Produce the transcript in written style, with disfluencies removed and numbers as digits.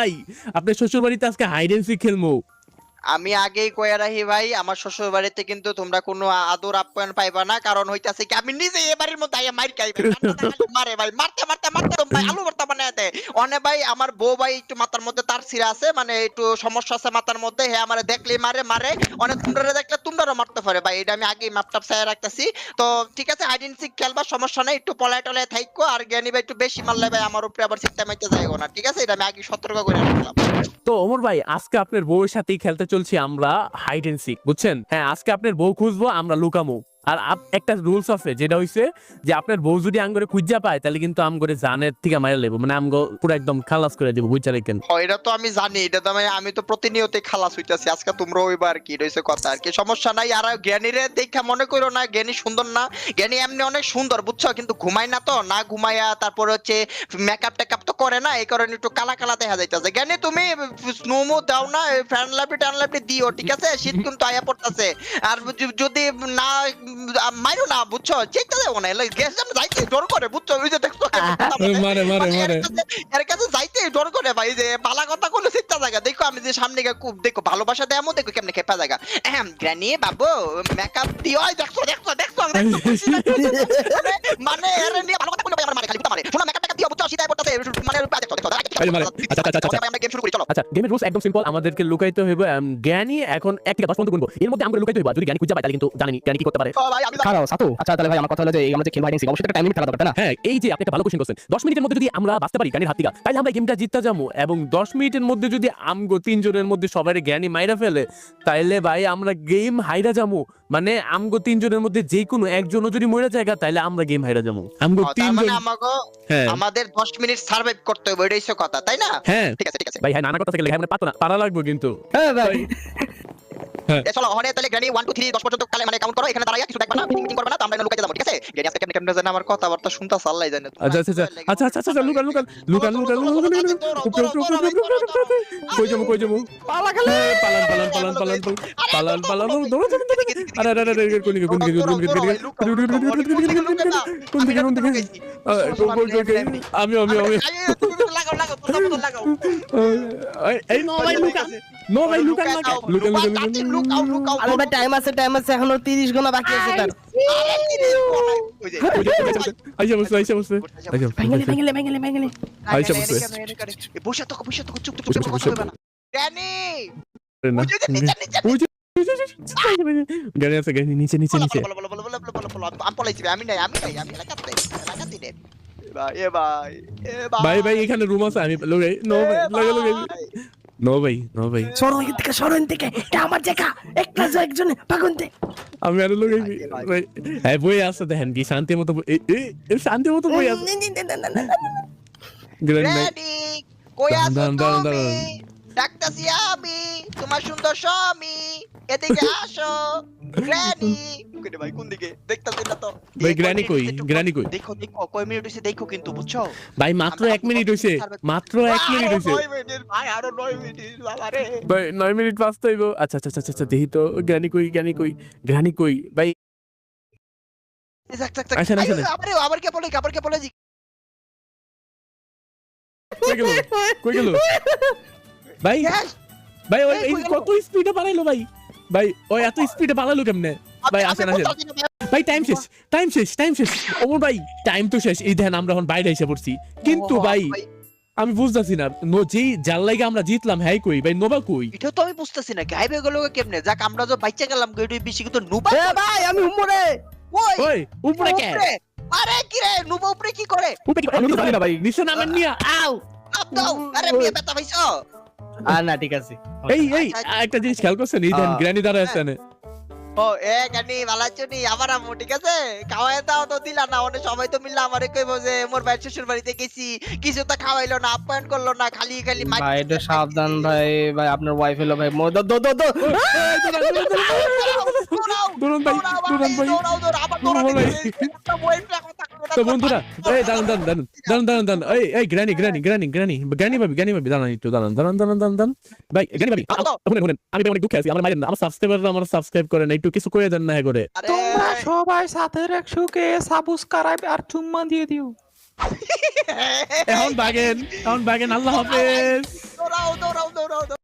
ভাই আপনার শ্বশুর বাড়িতে আজকে হাইড এন্ড সিক খেলবো। আমি আগেই কইয়া রাখি ভাই, আমার শ্বশুর বাড়িতে কিন্তু তোমরা কোনো আদর আপ্যায়ন পাইবা না, কারণ হইতাছে কি আমি নিজে এ বাড়ির মধ্যে আইয়া মাইর খাই ভাই। মারে ভাই, মারতে মারতে মারতে তো ভাই আলু ভর্তা বানায় দেয়। অনে ভাই আমার বউ ভাই একটু মাথার মধ্যে তার ছিঁড়া আছে, মানে একটু সমস্যা আছে মাথার মধ্যে, হে আমারে দেখলেই মারে মারে। অনেক তোমরা দেখলে তোমরাও মারতে পারে ভাই, এটা আমি আগেই মাপটাপ চাইয়া রাখতেছি। তো ঠিক আছে, হাইড এন্ড সিক খেলবা, সমস্যা নাই, একটু পলায় টলায় থাইকো। আর জ্ঞানী ভাই একটু বেশি মারলে ভাই আমার উপরে আবার সিকটা মাইতে যাইগো না, ঠিক আছে? এটা আমি আগে সতর্ক করে রাখলাম। তো ওমর ভাই আজকে আপনার বউয়ের সাথেই খেলতে চলছি আমরা হাইড এন্ড সিক, বুঝছেন? হ্যাঁ, আজকে আপনার বউ খুঁজবো, আমরা লুকামো। আর একটা রুলস আছে, যেটা হইছে যে আপনার বউ যদি আমগরে খুঁজা পায় তাহলে কিন্তু আমগরে জানের থেকে মাইরা লেবো, মানে আমগো পুরো একদম খালাস করে দিব, বুঝছা রেখেন। এটা তো আমি জানি, এটা তো আমি তো প্রতিনিয়ত খালাস হইতাছি, আজকে তোমরা ওইবার আর কি রইছে কথা আর কি, সমস্যা নাই। আর জ্ঞানীরে দেখা মনে করো না জ্ঞানী সুন্দর না, জ্ঞানী এমনি অনেক সুন্দর বুঝছো, কিন্তু ঘুমায় না, তো না ঘুমায়া তারপর হচ্ছে মেকআপ টেকআপ তো করে না, এই কারণে একটু কালা কালা দেখা যাইতাছে। জ্ঞানী তুমি স্নোমো দাও না, ফ্যান লাইট টান লাইট দিও, ঠিক আছে? শীত কিন্তু আয়া পড়তাছে। আর যদি না মাইরো না, বুঝছো, চেকটা দেবো না, গ্যাস জাম যাইতে ডর করে, বুঝছো? ওই যে দেখছো মারে মারে মারে এর কাছে যাইতে ডর করে ভাই, যে বালা কথা কোনো চিন্তা জায়গা দেখো, আমি যে সামনে গিয়ে খুব দেখো ভালোবাসা দেয় এমন, দেখো কেমনে খেপা জায়গা। গ্রানি বাবু মেকআপ দিও, দেখছো দেখছো দেখছো মানে এর নিয়ে ভালো কথা বলে ভাই, আমার মারে খালি কথা মারে। শোনো মেকআপ দিও, বুঝছো, শীতায় পড়তাছে, মানে দেখছো দেখছো। আমরা গেম শুরু করি, চলো। আচ্ছা, গেমের রুলস একদম সিম্পল, আমাদেরকে লুকাইতে হইব। জ্ঞানী এখন 1 থেকে 10 পর্যন্ত গুনবো, এর মধ্যে আমরা লুকাইতে হইব। যদি জ্ঞানী খুঁজে পায় তাহলে কিন্তু জানি জ্ঞানী কি করতে পারে। ভাই আমি খারাপ সাতু। আচ্ছা তাহলে ভাই আমার কথা হলো যে আমরা যে খেলবো হাইড এন্ড সিক, অবশ্যই একটা টাইম লিমিট থাকা দরকার, তাই না? হ্যাঁ, এই যে আপনি একটা ভালো কোশ্চেন করছেন। 10 মিনিটের মধ্যে যদি আমরা বাঁচতে পারি জ্ঞানীর হাত থেকে, তাহলে আমরা গেমটা জিততে যাবো। এবং 10 মিনিটের মধ্যে যদি আমগো 3 জনের মধ্যে সবাই জ্ঞানী মাইরা ফেলে, তাইলে ভাই আমরা গেম হাইরা যাবো। মানে আমগো 3 জনের মধ্যে যে কোনো একজনও যদি মরে যায় তাহলে আমরা গেম হাইরা যাবো। আমগো 3 মানে জন। আমাগো হ্যাঁ, আমাদের 10 মিনিট সার্ভাইভ করতে হবে, এটাই হচ্ছে কথা, তাই না? হ্যাঁ ঠিক আছে ঠিক আছে ভাই, হ্যাঁ নানা কথা থেকে লেখা মানে পাতো না, পারা লাগবে কিন্তু। হ্যাঁ ভাই চলো ওখানে তাহলে গ্র্যানি 1 2 3 10 পর্যন্ত কালে মানে কাউন্ট করো, এখানে দাঁড়াইয়া কিছু দেখবা না, মিটিং মিটিং করবে না, তো আমরা এখানে লুকাইতে যাবো, ঠিক আছে? গ্র্যানি আজকে কেমনে কেমনে জানে আমার কথাবার্তা শুনতা আল্লাহই জানে। আচ্ছা আচ্ছা আচ্ছা আচ্ছা আচ্ছা, লুকান লুকান লুকান লুকান কই যাবো কই যাবো? পালা খেলে পালান পালান পালান পালান পালান পালান দৌড়ো দৌড়ো দৌড়ো। আরে আরে আরে কোন দিকে কোন দিকে কোন দিকে কোন দিকে কোন দিকে কোন দিকে? আমি আমি আমি লাগাও লাগাও তোমরা লাগাও। এই নো ভাই লুকান, নো ভাই লুকান না, লুকান লুকান লুকাও লুকাও। আরে ভাই টাইম আছে এখনো 30 ঘন্টা বাকি আছে তার। আইসা বসে আইসা বসে ভেঙেলে আইসা বসে। বসে তো চুপ চুপ চুপ কথা হবে না। গ্র্যানি না নিচে গাড়ি আছে, গাড়ি নিচে নিচে নিচে। আমি পলাইছি, আমি নাই আমি লাগাতে রে ভাই। এ ভাই ভাই ভাই এখানে রুম আছে, আমি লগাই নো ভাই লাগা লগাই নো ভাই নো ভাই সরন থেকে এটা আমার জায়গা, একটা একজনে পাগনতে আমি আর লগাই ভাই। হ্যাঁ বই আছে, দেখেন কি শান্তি মতো শান্তি মতো বই আছে। গ্র্যানি কই আছো দাঁড়ান, দাঁড়ান, তুমি? দাঁড়ান। ডাকতাছি আমি, তোমার সুন্দর স্বামী, এদিকে আসো। গ্র্যানি কোন ভাই, কোন দিকে দেখতাছি না তো ভাই, গ্র্যানি কই? গ্র্যানি কই? দেখো দেখো কয় মিনিট হইছে দেখো কিন্তু, বুঝছো? ভাই মাত্র 1 মিনিট হইছে, মাত্র 1 মিনিট হইছে ভাই, আরো 9 মিনিট বাবা রে। ভাই। 9 মিনিট বাঁচতে হইব। আচ্ছা আচ্ছা আচ্ছা আচ্ছা, দেখি তো গ্র্যানি কই গ্র্যানি কই গ্র্যানি কই ভাই। যাক যাক যাক, আসেন, আসেন। আবার কে বলে কই গেল কই গেল ভাই? ভাই ওই এই কত স্পিডে বাড়াইলো ভাই? ভাই ওই এত স্পিডে বাড়াইলো কেমনে ভাই? আসেন আসেন ভাই, টাইম শেষ টাইম শেষ টাইম শেষ। ওমর ভাই টাইম তো শেষ, এই দেখেন আমরা এখন বাইরে এসে পড়ছি, কিন্তু ভাই আমি বুঝতাছি না যেই যার লাগে আমরা জিতলাম হ্যাঁ কই ভাই? নোবা কই? এটা তো আমি বুঝতেছি না গায়েবে গেল কেমনে। যাক আমরা যে বাইচা গেলাম গেডি বেশি কিন্তু নুবা। এ ভাই আমি হুমরে ওই ওই উপরে কে? আরে কি রে নুবা উপরে কি করে? উপরে কি? আমি তো জানি না ভাই। নিচে নামেন মিয়া। আউ আপ দাও। আরে মিয়া ব্যথা পাইছো? না ঠিক আছে। এই একটা জিনিস খেয়াল করছেন, এই দেখেন গ্র্যানি দাঁড়ায় আছে না। ও এ গানি ভালাচুনি আমার আম্মু, ঠিক আছে? খাওয়ায় দাও তো দিলা না, অনেক সবাই তো মিললা আমারে কইবো যে মোর ভাই শ্বশুর বাড়িতে গেছি, কিছু তো খাওয়াইলো না, আপ্যায়ন করলো না, খালি খালি ভাই এটা সাবধান ভাই, ভাই আপনার ওয়াইফ হলো ভাই দো দুরন ভাই দুরন ভাই তো বন্ধুরা, এই দাঁড়ান দাঁড়ান দাঁড়ান দাঁড়ান দাঁড়ান দাঁড়ান, এই granny granny granny granny granny ভাবি দাঁড়ান একটু, দাঁড়ান দাঁড়ান দাঁড়ান দাঁড়ান দাঁড়ান ভাই। গ্র্যানি ভাবি শুনেন, আমি অনেক দুঃখে আছি, আমার মাইরেন না, আমার সাবস্ক্রাইবাররা আমার সাবস্ক্রাইব করে না, একটু কিছু করে দেন না করে। তোমরা সবাই সাথে একশোকে সাবস্ক্রাইব আর চুম্মা দিয়ে দিও। এখন বাগেন আল্লাহ হাফেজ। দৌড়াও